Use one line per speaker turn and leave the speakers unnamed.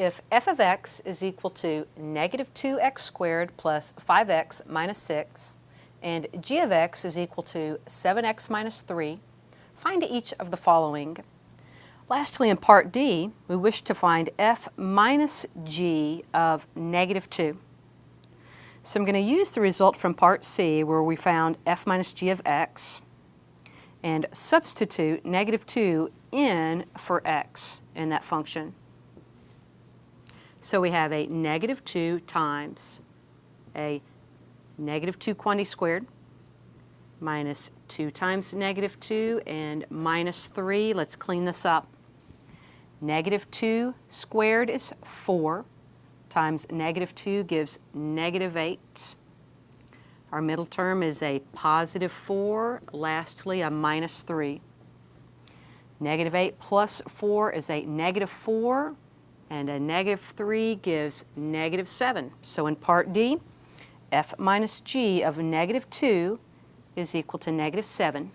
If f of x is equal to negative 2x squared plus 5x minus 6, and g of x is equal to 7x minus 3, find each of the following. Lastly, in part D, we wish to find f minus g of negative 2. So I'm going to use the result from part C where we found f minus g of x and substitute negative 2 in for x in that function. So we have a negative 2 times a negative 2 quantity squared minus 2 times negative 2 and minus 3. Let's clean this up. Negative 2 squared is 4 times negative 2 gives negative 8. Our middle term is a positive 4. Lastly, a minus 3. Negative 8 plus 4 is a negative 4. And a negative 3 gives negative 7. So in part D, f minus g of negative 2 is equal to negative 7.